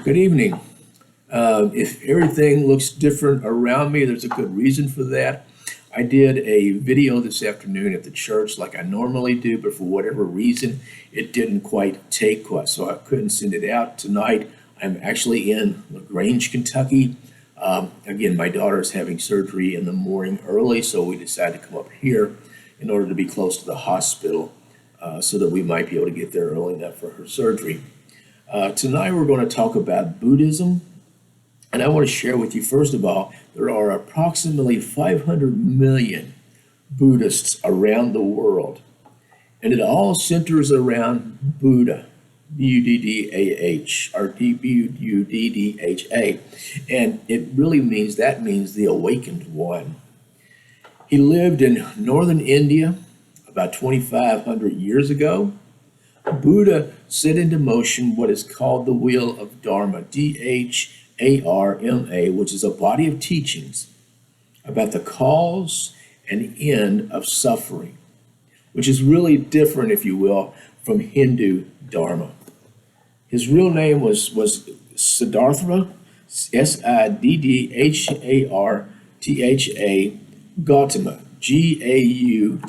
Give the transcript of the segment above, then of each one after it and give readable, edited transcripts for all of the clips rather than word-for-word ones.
Good evening. If everything looks different around me, there's a good reason for that. I did a video this afternoon at the church like I normally do, but for whatever reason, it didn't quite take quite, so I couldn't send it out tonight. I'm actually in LaGrange, Kentucky. Again, my daughter is having surgery in the morning early, so we decided to come up here in order to be close to the hospital so that we might be able to get there early enough for her surgery. Tonight we're going to talk about Buddhism, and I want to share with you, first of all, there are approximately 500 million Buddhists around the world, and it all centers around Buddha, B-U-D-D-A-H, or B-U-D-D-H-A, and it really means the awakened one. He lived in northern India about 2,500 years ago. Buddha set into motion what is called the wheel of Dharma, D-H-A-R-M-A, which is a body of teachings about the cause and end of suffering, which is really different, if you will, from Hindu Dharma. His real name was Siddhartha, S-I-D-D-H-A-R-T-H-A, Gautama, G-A-U-T-A-M-A,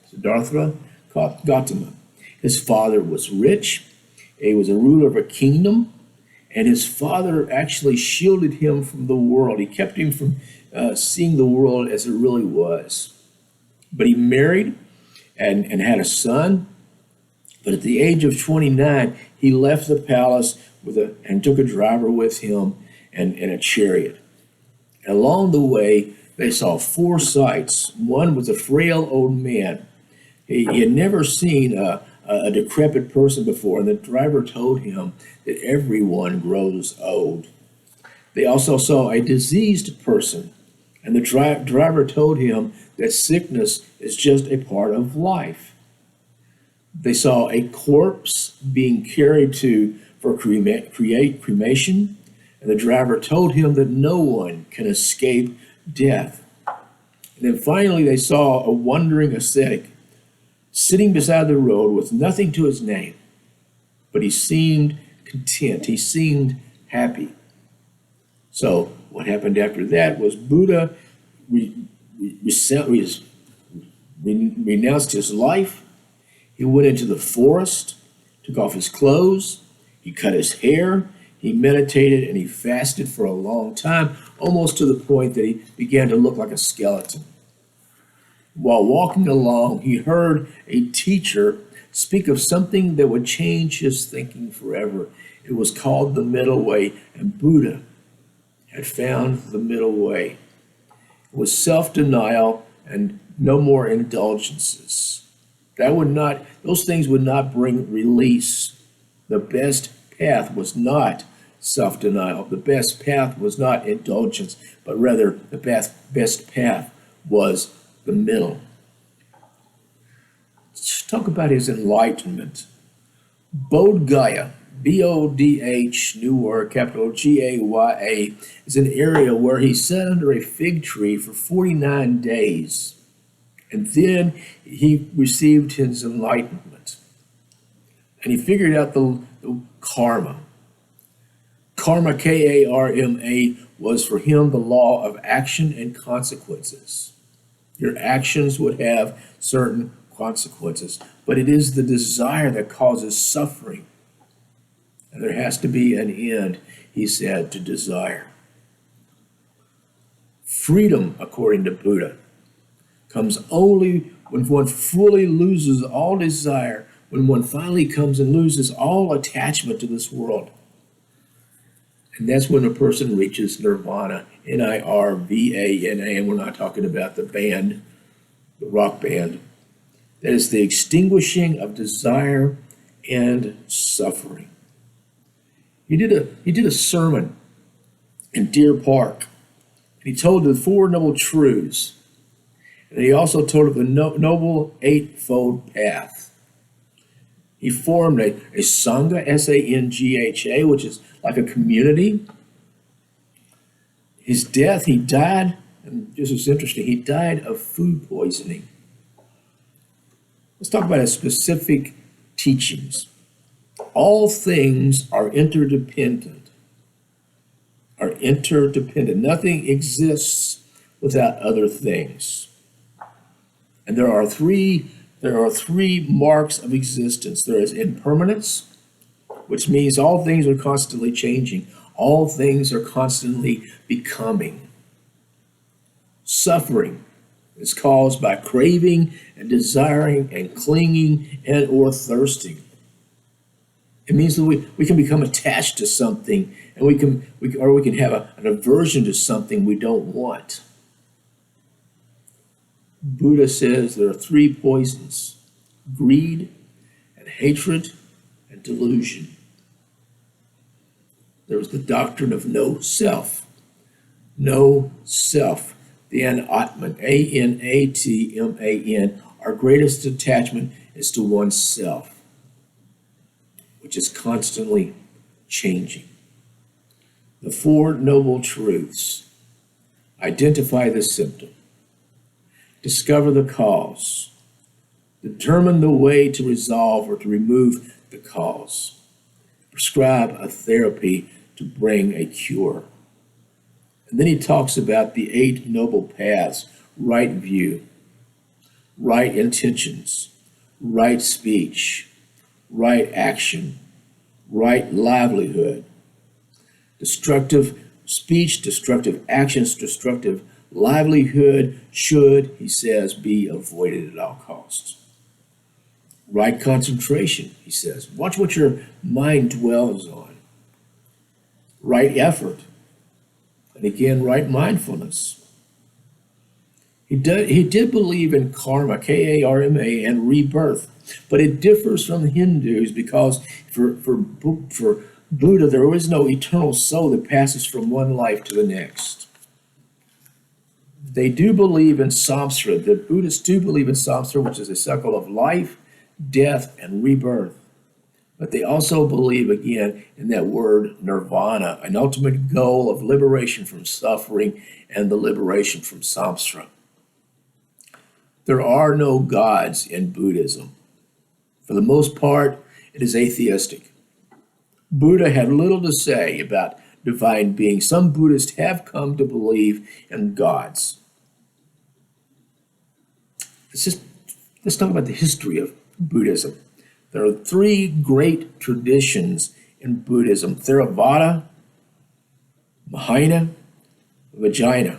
Siddhartha Gautama. His father was rich. He was a ruler of a kingdom, and his father actually shielded him from the world. He kept him from seeing the world as it really was. But he married and had a son. But at the age of 29, he left the palace and took a driver with him and a chariot. And along the way, they saw four sights. One was a frail old man. He had never seen a decrepit person before, and the driver told him that everyone grows old. They also saw a diseased person, and the driver told him that sickness is just a part of life. They saw a corpse being carried for cremation, and the driver told him that no one can escape death. And then finally, they saw a wandering ascetic sitting beside the road with nothing to his name, but he seemed content. He seemed happy. So what happened after that was Buddha renounced his life. He went into the forest, took off his clothes, he cut his hair, he meditated, and he fasted for a long time, almost to the point that he began to look like a skeleton. While walking along, he heard a teacher speak of something that would change his thinking forever. It was called the middle way, and Buddha had found the middle way. It was self-denial and no more indulgences. Those things would not bring release. The best path was not self-denial. The best path was not indulgence, but rather the best path was the middle. Let's talk about his enlightenment. Bodh Gaya, B-O-D-H, new word, capital G-A-Y-A, is an area where he sat under a fig tree for 49 days. And then he received his enlightenment. And he figured out the karma. Karma, K-A-R-M-A, was for him the law of action and consequences. Your actions would have certain consequences, but it is the desire that causes suffering. And there has to be an end, he said, to desire. Freedom, according to Buddha, comes only when one fully loses all desire, when one finally comes and loses all attachment to this world. And that's when a person reaches nirvana, N-I-R-V-A-N-A, and we're not talking about the band, the rock band. That is the extinguishing of desire and suffering. He did a sermon in Deer Park, and he told the Four Noble Truths, and he also told of the Noble Eightfold Path. He formed a Sangha, S-A-N-G-H-A, which is like a community. His death, he died, and this is interesting, he died of food poisoning. Let's talk about his specific teachings. all things are interdependent. Nothing exists without other things. And there are three marks of existence. There is impermanence, which means all things are constantly changing. All things are constantly becoming. Suffering is caused by craving and desiring and clinging and or thirsting. It means that we can become attached to something, and we can have an aversion to something we don't want. Buddha says there are three poisons: greed and hatred and delusion. There is the doctrine of no self. No self. The Anatman, Anatman, our greatest attachment is to oneself, which is constantly changing. The Four Noble Truths: identify the symptom, discover the cause, determine the way to resolve or to remove the cause, prescribe a therapy to bring a cure. And then he talks about the 8 noble paths: right view, right intentions, right speech, right action, right livelihood, destructive speech, destructive actions, destructive livelihood should, he says, be avoided at all costs. Right concentration, he says. Watch what your mind dwells on. Right effort. And again, right mindfulness. He did believe in karma, K-A-R-M-A, and rebirth, but it differs from the Hindus because for Buddha, there is no eternal soul that passes from one life to the next. They do believe in samsara. The Buddhists do believe in samsara, which is a cycle of life, death, and rebirth. But they also believe, again, in that word nirvana, an ultimate goal of liberation from suffering and the liberation from samsara. There are no gods in Buddhism. For the most part, it is atheistic. Buddha had little to say about divine beings. Some Buddhists have come to believe in gods. Let's talk about the history of Buddhism. There are 3 great traditions in Buddhism: Theravada, Mahayana, Vajrayana.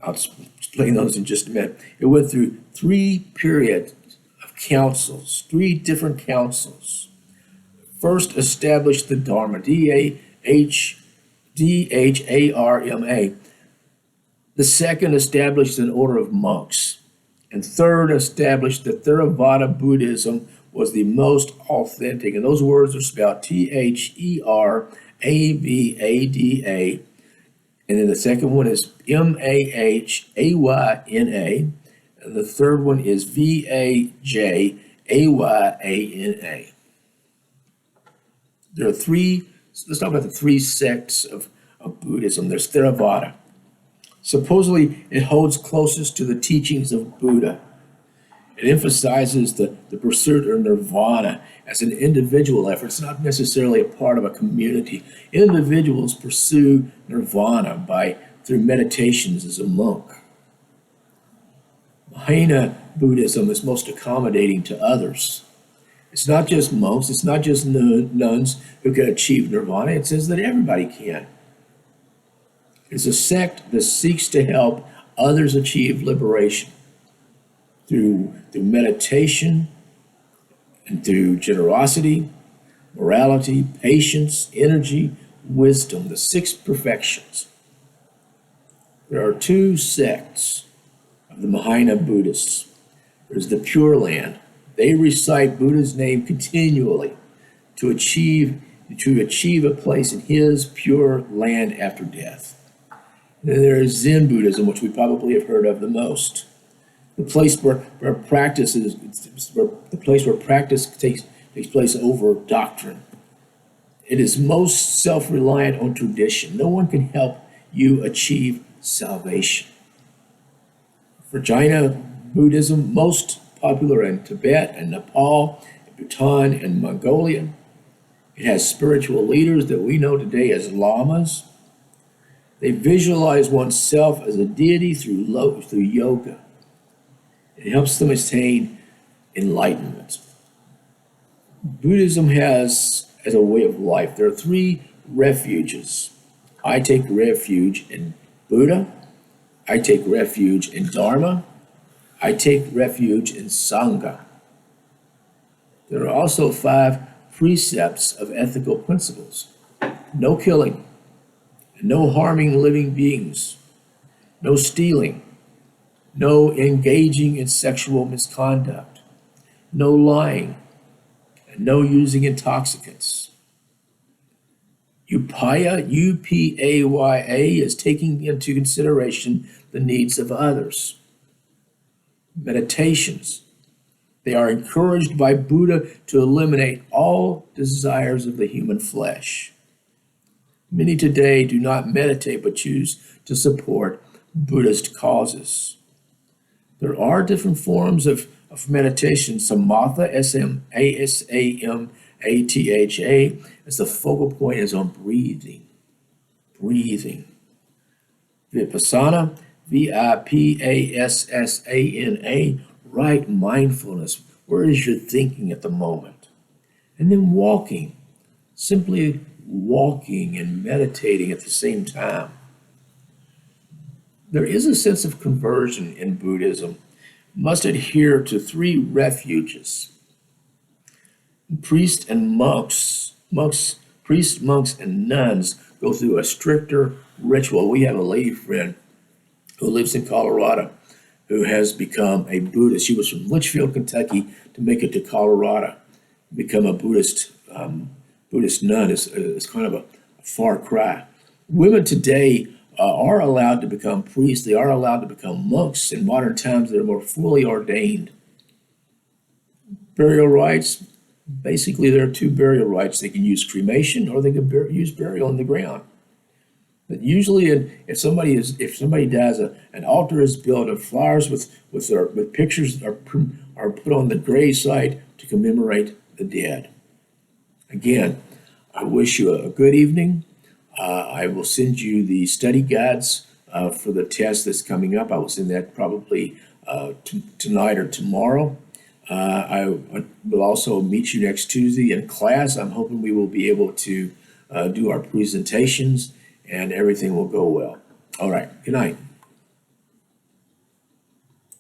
I'll explain those in just a minute. It went through 3 periods of councils, 3 different councils. First established the Dharma, D-H-A-R-M-A. The second established an order of monks. And third established that Theravada Buddhism was the most authentic. And those words are spelled T-H-E-R-A-V-A-D-A. And then the second one is M-A-H-A-Y-N-A. And the third one is V-A-J-A-Y-A-N-A. There are 3, let's talk about the 3 sects of Buddhism. There's Theravada. Supposedly, it holds closest to the teachings of Buddha. It emphasizes the pursuit of nirvana as an individual effort. It's not necessarily a part of a community. Individuals pursue nirvana through meditations as a monk. Mahayana Buddhism is most accommodating to others. It's not just monks, it's not just nuns who can achieve nirvana. It says that everybody can. It's a sect that seeks to help others achieve liberation through meditation and through generosity, morality, patience, energy, wisdom, the 6 perfections. There are 2 sects of the Mahayana Buddhists. There's the Pure Land. They recite Buddha's name continually to achieve a place in his pure land after death. And then there is Zen Buddhism, which we probably have heard of the most. The place where practice takes place over doctrine. It is most self-reliant on tradition. No one can help you achieve salvation. For Jaina Buddhism, most popular in Tibet and Nepal, Bhutan, and Mongolia. It has spiritual leaders that we know today as lamas. They visualize oneself as a deity through yoga. It helps them attain enlightenment. Buddhism has, as a way of life, there are three refuges. I take refuge in Buddha. I take refuge in Dharma. I take refuge in Sangha. There are also 5 precepts of ethical principles. No killing, no harming living beings, no stealing, no engaging in sexual misconduct, no lying, and no using intoxicants. Upaya, U-P-A-Y-A, is taking into consideration the needs of others. Meditations. They are encouraged by Buddha to eliminate all desires of the human flesh. Many today do not meditate but choose to support Buddhist causes. There are different forms of meditation. Samatha, S-M-A-S-A-M-A-T-H-A, as the focal point is on breathing. Breathing. Vipassana, V-I-P-A-S-S-A-N-A, right mindfulness. Where is your thinking at the moment? And then walking, simply walking and meditating at the same time. There is a sense of conversion in Buddhism. Must adhere to 3 refuges. Priests, monks, and nuns go through a stricter ritual. We have a lady friend who lives in Colorado who has become a Buddhist. She was from Litchfield, Kentucky, to make it to Colorado, become a Buddhist nun. Is kind of a far cry. Women today are allowed to become priests. They are allowed to become monks in modern times. They're more fully ordained. Burial rites. Basically, there are 2 burial rites. They can use cremation or they can use burial in the ground. But usually, if somebody dies, an altar is built of flowers with pictures are put on the grave site to commemorate the dead. Again, I wish you a good evening. I will send you the study guides for the test that's coming up. I will send that probably tonight or tomorrow. I will also meet you next Tuesday in class. I'm hoping we will be able to do our presentations and everything will go well. All right. Good night.